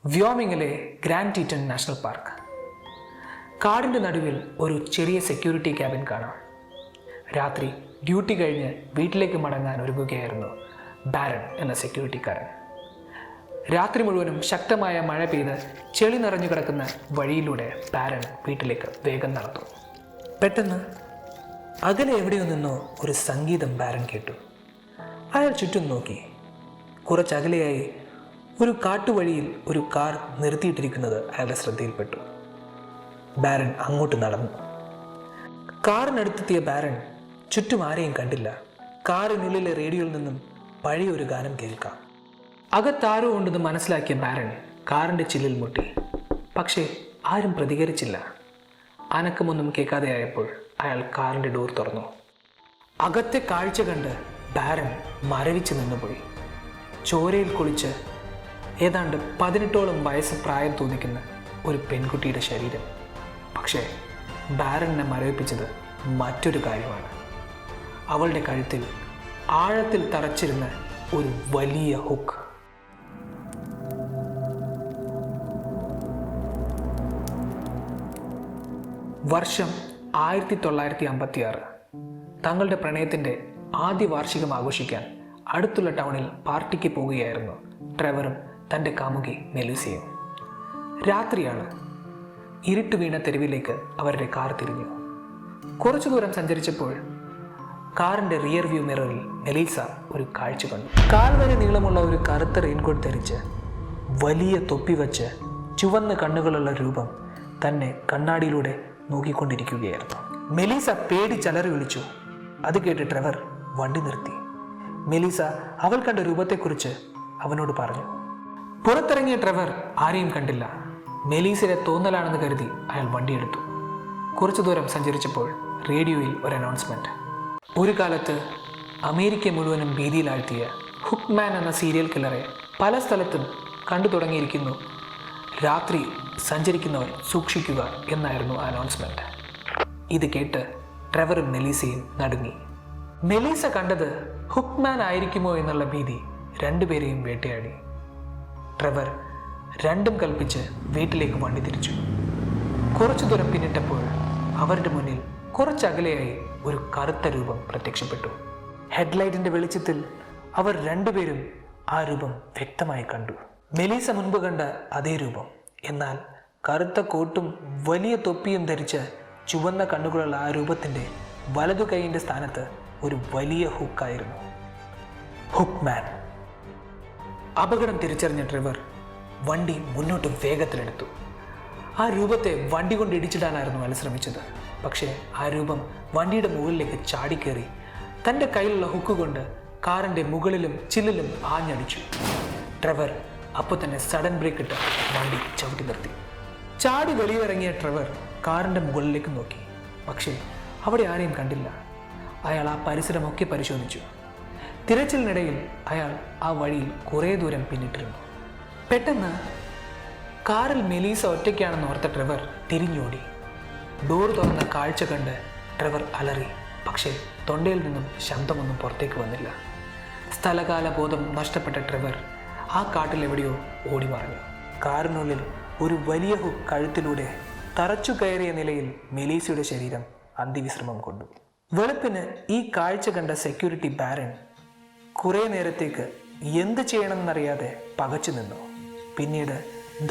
വ്യോമിങ്ങിലെ grand ടീറ്റൺ national park. കാടിൻ്റെ നടുവിൽ ഒരു ചെറിയ സെക്യൂരിറ്റി ക്യാബിൻ കാണാം. രാത്രി ഡ്യൂട്ടി കഴിഞ്ഞ് വീട്ടിലേക്ക് മടങ്ങാൻ ഒരുങ്ങുകയായിരുന്നു ബാരൻ എന്ന സെക്യൂരിറ്റിക്കാരൻ. രാത്രി മുഴുവനും ശക്തമായ മഴ പെയ്ത് ചെളി നിറഞ്ഞു കിടക്കുന്ന വഴിയിലൂടെ ബാരൻ വീട്ടിലേക്ക് വേഗം നടന്നു. പെട്ടെന്ന് അകലെ എവിടെയോ നിന്നോ ഒരു സംഗീതം ബാരൻ കേട്ടു. അയാൾ ചുറ്റും നോക്കി. കുറച്ചകലെയായി ഒരു കാട്ടുവഴിയിൽ ഒരു കാർ നിർത്തിയിട്ടിരിക്കുന്നത് അയാളുടെ ശ്രദ്ധയിൽപ്പെട്ടു. ബാരൻ അങ്ങോട്ട് നടന്നു. കാറിനടുത്തെത്തിയ ബാരൻ ചുറ്റും ആരെയും കണ്ടില്ല. കാറിനുള്ളിലെ റേഡിയോയിൽ നിന്നും പഴയൊരു ഗാനം കേൾക്കാം. അകത്താരോ ഉണ്ടെന്ന് മനസ്സിലാക്കിയ ബാരൻ കാറിൻ്റെ ചില്ലിൽ മുട്ടി. പക്ഷേ ആരും പ്രതികരിച്ചില്ല. അനക്കമൊന്നും കേൾക്കാതെയായപ്പോൾ അയാൾ കാറിൻ്റെ ഡോർ തുറന്നു. അകത്തെ കാഴ്ച കണ്ട് ബാരൻ മരവിച്ച് നിന്നുപോയി. ചോരയിൽ കുളിച്ച് ഏതാണ്ട് 18ഓളം വയസ്സ് പ്രായം തോന്നിക്കുന്ന ഒരു പെൺകുട്ടിയുടെ ശരീരം. പക്ഷേ ബാരനെ മരവിപ്പിച്ചത് മറ്റൊരു കാര്യമാണ്. അവളുടെ കഴുത്തിൽ ആഴത്തിൽ തറച്ചിരുന്ന ഒരു വലിയ ഹുക്ക്. വർഷം 1956. തങ്ങളുടെ പ്രണയത്തിൻ്റെ ആദ്യ വാർഷികം ആഘോഷിക്കാൻ അടുത്തുള്ള ടൗണിൽ പാർട്ടിക്ക് പോവുകയായിരുന്നു ട്രെവറും തൻ്റെ കാമുകി മെലീസയും. രാത്രിയാണ്. ഇരുട്ട് വീണ തെരുവിലേക്ക് അവരുടെ കാർ തിരിഞ്ഞു. കുറച്ചു ദൂരം സഞ്ചരിച്ചപ്പോൾ കാറിൻ്റെ റിയർ വ്യൂ മിററിൽ മെലീസ ഒരു കാഴ്ച കണ്ടു. കാൽ വരെ നീളമുള്ള ഒരു കറുത്ത റെയിൻകോട്ട് ധരിച്ച് വലിയ തൊപ്പി വച്ച് ചുവന്ന കണ്ണുകളുള്ള രൂപം തന്നെ കണ്ണാടിയിലൂടെ നോക്കിക്കൊണ്ടിരിക്കുകയായിരുന്നു. മെലീസ പേടിച്ചലറി വിളിച്ചു. അത് കേട്ട് ട്രെവർ വണ്ടി നിർത്തി. മെലീസ അവൾ കണ്ട രൂപത്തെക്കുറിച്ച് അവനോട് പറഞ്ഞു. പുറത്തിറങ്ങിയ ട്രെവർ ആരെയും കണ്ടില്ല. മെലീസയുടെ തോന്നലാണെന്ന് കരുതി അയാൾ വണ്ടിയെടുത്തു. കുറച്ചു ദൂരം സഞ്ചരിച്ചപ്പോൾ റേഡിയോയിൽ ഒരു അനൗൺസ്മെൻറ്റ്. ഒരു കാലത്ത് അമേരിക്ക മുഴുവനും ഭീതിയിലാഴ്ത്തിയ ഹുക്ക്മാൻ എന്ന സീരിയൽ കില്ലറെ പല സ്ഥലത്തും കണ്ടു തുടങ്ങിയിരിക്കുന്നു. രാത്രി സഞ്ചരിക്കുന്നവർ സൂക്ഷിക്കുക എന്നായിരുന്നു അനൗൺസ്മെൻറ്റ്. ഇത് കേട്ട് ട്രെവറും മെലീസയും നടുങ്ങി. മെലീസ കണ്ടത് ഹുക്ക്മാൻ ആയിരിക്കുമോ എന്നുള്ള ഭീതി രണ്ടുപേരെയും വേട്ടയാടി. ട്രെവർ രണ്ടും കൽപ്പിച്ച് വീട്ടിലേക്ക് വണ്ടി തിരിച്ചു. കുറച്ചു ദൂരം പിന്നിട്ടപ്പോൾ അവരുടെ മുന്നിൽ കുറച്ചകലെയായി ഒരു കറുത്ത രൂപം പ്രത്യക്ഷപ്പെട്ടു. ഹെഡ്ലൈറ്റിൻ്റെ വെളിച്ചത്തിൽ അവർ രണ്ടുപേരും ആ രൂപം വ്യക്തമായി കണ്ടു. മെലീസ മുൻപ് കണ്ട അതേ രൂപം, എന്നാൽ കറുത്ത കോട്ടും വലിയ തൊപ്പിയും ധരിച്ച ചുവന്ന കണ്ണുകളുള്ള ആ രൂപത്തിൻ്റെ വലതു കൈയിൻ്റെ സ്ഥാനത്ത് ഒരു വലിയ ഹുക്കായിരുന്നു. ഹുക്ക്മാൻ. അപകടം തിരിച്ചറിഞ്ഞ ട്രെവർ വണ്ടി മുന്നോട്ട് വേഗത്തിലെടുത്തു. ആ രൂപത്തെ വണ്ടി കൊണ്ട് ഇടിച്ചിടാനായിരുന്നു അയാൾ ശ്രമിച്ചത്. പക്ഷേ ആ രൂപം വണ്ടിയുടെ മുകളിലേക്ക് ചാടിക്കേറി തൻ്റെ കയ്യിലുള്ള ഹുക്ക് കൊണ്ട് കാറിൻ്റെ മുകളിലും ചില്ലിലും ആഞ്ഞടിച്ചു. ട്രെവർ അപ്പോൾ തന്നെ സഡൻ ബ്രേക്ക് ഇട്ട് വണ്ടി ചവിട്ടി നിർത്തി. ചാടി വെളിയിലിറങ്ങിയ ട്രെവർ കാറിൻ്റെ മുകളിലേക്ക് നോക്കി. പക്ഷേ അവിടെ ആരെയും കണ്ടില്ല. അയാൾ ആ പരിസരമൊക്കെ പരിശോധിച്ചു. തിരച്ചിലിനിടയിൽ അയാൾ ആ വഴിയിൽ കുറേ ദൂരം പിന്നിട്ടിരുന്നു. പെട്ടെന്ന് കാറിൽ മെലീസ ഒറ്റയ്ക്കാണെന്ന് ഓർത്ത ട്രെവർ തിരിഞ്ഞോടി. ഡോർ തുറന്ന കാഴ്ച കണ്ട് ട്രെവർ അലറി. പക്ഷേ തൊണ്ടയിൽ നിന്നും ശബ്ദമൊന്നും പുറത്തേക്ക് വന്നില്ല. സ്ഥലകാല ബോധം നഷ്ടപ്പെട്ട ട്രെവർ ആ കാട്ടിലെവിടെയോ ഓടി മറഞ്ഞു. കാറിനുള്ളിൽ ഒരു വലിയ ഹുക്ക് കഴുത്തിലൂടെ തറച്ചു കയറിയ നിലയിൽ മെലീസയുടെ ശരീരം അന്തിവിശ്രമം കൊണ്ടു. വെളുപ്പിന് ഈ കാഴ്ച കണ്ട സെക്യൂരിറ്റി ബാരൻ കുറേ നേരത്തേക്ക് എന്ത് ചെയ്യണമെന്നറിയാതെ പകച്ചു നിന്നു. പിന്നീട്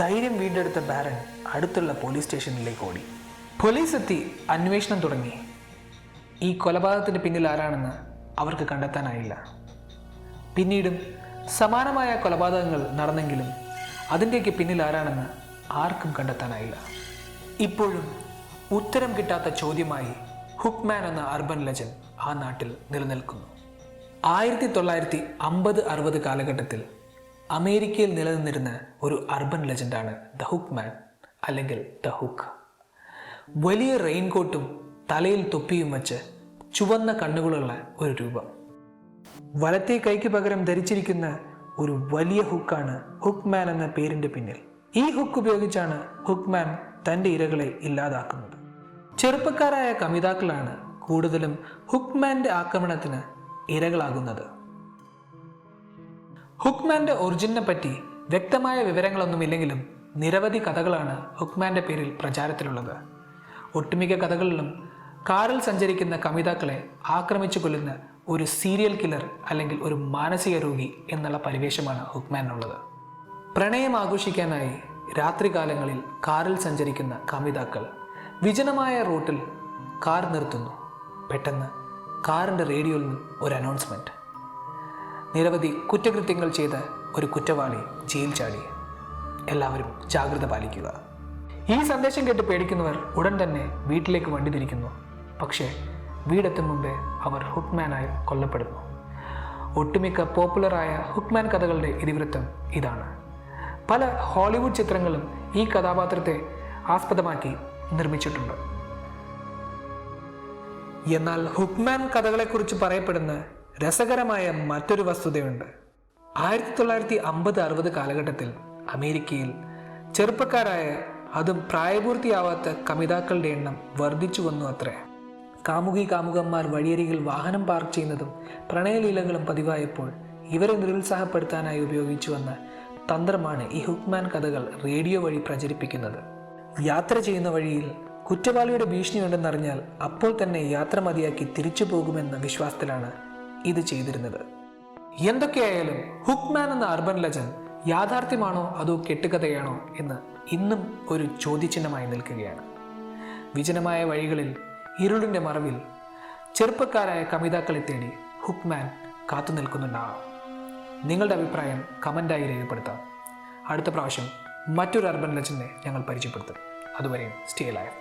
ധൈര്യം വീണ്ടെടുത്ത ബാരൻ അടുത്തുള്ള പോലീസ് സ്റ്റേഷനിലേക്ക് ഓടി. പോലീസ് എത്തി അന്വേഷണം തുടങ്ങി. ഈ കൊലപാതകത്തിന് പിന്നിൽ ആരാണെന്ന് അവർക്ക് കണ്ടെത്താനായില്ല. പിന്നീടും സമാനമായ കൊലപാതകങ്ങൾ നടന്നെങ്കിലും അതിൻ്റെയൊക്കെ പിന്നിൽ ആരാണെന്ന് ആർക്കും കണ്ടെത്താനായില്ല. ഇപ്പോഴും ഉത്തരം കിട്ടാത്ത ചോദ്യമായി ഹുക്ക്മാൻ എന്ന അർബൻ ലെജൻഡ് ആ നാട്ടിൽ നിലനിൽക്കുന്നു. 1950-60 കാലഘട്ടത്തിൽ അമേരിക്കയിൽ നിലനിന്നിരുന്ന ഒരു അർബൻ ലെജൻഡാണ് ദ ഹുക്ക്മാൻ അല്ലെങ്കിൽ ദ ഹുക്ക്. വലിയ റെയിൻകോട്ടും തലയിൽ തൊപ്പിയും വച്ച് ചുവന്ന കണ്ണുകളുള്ള ഒരു രൂപം. വലത്തെ കൈക്ക് പകരം ധരിച്ചിരിക്കുന്ന ഒരു വലിയ ഹുക്കാണ് ഹുക്ക്മാൻ എന്ന പേരിൻ്റെ പിന്നിൽ. ഈ ഹുക്ക് ഉപയോഗിച്ചാണ് ഹുക്ക്മാൻ തൻ്റെ ഇരകളെ ഇല്ലാതാക്കുന്നത്. ചെറുപ്പക്കാരായ കമിതാക്കളാണ് കൂടുതലും ഹുക്ക്മാൻ്റെ ആക്രമണത്തിന് ഇരകളാകുന്നത്. ഹുക്ക്മാൻ്റെ ഒറിജിനെ പറ്റി വ്യക്തമായ വിവരങ്ങളൊന്നുമില്ലെങ്കിലും നിരവധി കഥകളാണ് ഹുക്മാൻ്റെ പേരിൽ പ്രചാരത്തിലുള്ളത്. ഒട്ടുമിക്ക കഥകളിലും കാറിൽ സഞ്ചരിക്കുന്ന കമിതാക്കളെ ആക്രമിച്ചു കൊല്ലുന്ന ഒരു സീരിയൽ കില്ലർ അല്ലെങ്കിൽ ഒരു മാനസിക രോഗി എന്നുള്ള പരിവേഷമാണ് ഹുക്മാനുള്ളത്. പ്രണയം ആഘോഷിക്കാനായി രാത്രികാലങ്ങളിൽ കാറിൽ സഞ്ചരിക്കുന്ന കമിതാക്കൾ വിജനമായ റൂട്ടിൽ കാർ നിർത്തുന്നു. പെട്ടെന്ന് കാറിൻ്റെ റേഡിയോയിൽ നിന്ന് ഒരു അനൗൺസ്മെൻറ്റ്: നിരവധി കുറ്റകൃത്യങ്ങൾ ചെയ്ത ഒരു കുറ്റവാളി ജയിൽ ചാടി, എല്ലാവരും ജാഗ്രത പാലിക്കുക. ഈ സന്ദേശം കേട്ട് പേടിക്കുന്നവർ ഉടൻ തന്നെ വീട്ടിലേക്ക് വണ്ടി തിരിക്കുന്നു. പക്ഷേ വീടെത്തും മുമ്പേ അവർ ഹുക്മാനായി കൊല്ലപ്പെടുന്നു. ഒട്ടുമിക്ക പോപ്പുലറായ ഹുക്മാൻ കഥകളുടെ ഇതിവൃത്തം ഇതാണ്. പല ഹോളിവുഡ് ചിത്രങ്ങളും ഈ കഥാപാത്രത്തെ ആസ്പദമാക്കി നിർമ്മിച്ചിട്ടുണ്ട്. എന്നാൽ ഹുക്മാൻ കഥകളെക്കുറിച്ച് പറയപ്പെടുന്ന രസകരമായ മറ്റൊരു വസ്തുതയുണ്ട്. 1950-60 കാലഘട്ടത്തിൽ അമേരിക്കയിൽ ചെറുപ്പക്കാരായ, അതും പ്രായപൂർത്തിയാവാത്ത കമിതാക്കളുടെ എണ്ണം വർദ്ധിച്ചു വന്നു അത്രേ. കാമുകന്മാർ വഴിയരികിൽ വാഹനം പാർക്ക് ചെയ്യുന്നതും പ്രണയലീലകളും പതിവായപ്പോൾ ഇവരെ നിരുത്സാഹപ്പെടുത്താനായി ഉപയോഗിച്ചു വന്ന തന്ത്രമാണ് ഈ ഹുക്മാൻ കഥകൾ റേഡിയോ വഴി പ്രചരിപ്പിക്കുന്നത്. യാത്ര ചെയ്യുന്ന വഴിയിൽ കുറ്റവാളിയുടെ ഭീഷണിയുണ്ടെന്നറിഞ്ഞാൽ അപ്പോൾ തന്നെ യാത്ര മതിയാക്കി തിരിച്ചു പോകുമെന്ന വിശ്വാസത്തിലാണ് ഇത് ചെയ്തിരുന്നത്. എന്തൊക്കെയായാലും ഹുക്മാൻ എന്ന അർബൻ ലെജൻഡ് യാഥാർത്ഥ്യമാണോ അതോ കെട്ടുകഥയാണോ എന്ന് ഇന്നും ഒരു ചോദ്യചിഹ്നമായി നിൽക്കുകയാണ്. വിജനമായ വഴികളിൽ ഇരുളിൻ്റെ മറവിൽ ചെറുപ്പക്കാരായ കമിതാക്കളെ തേടി ഹുക്മാൻ കാത്തു നിൽക്കുന്നുണ്ടാവാം. നിങ്ങളുടെ അഭിപ്രായം കമൻ്റായി രേഖപ്പെടുത്താം. അടുത്ത പ്രാവശ്യം മറ്റൊരു അർബൻ ലെജൻഡിനെ ഞങ്ങൾ പരിചയപ്പെടുത്തും. അതുവരെയും സ്റ്റേ ലൈവ്.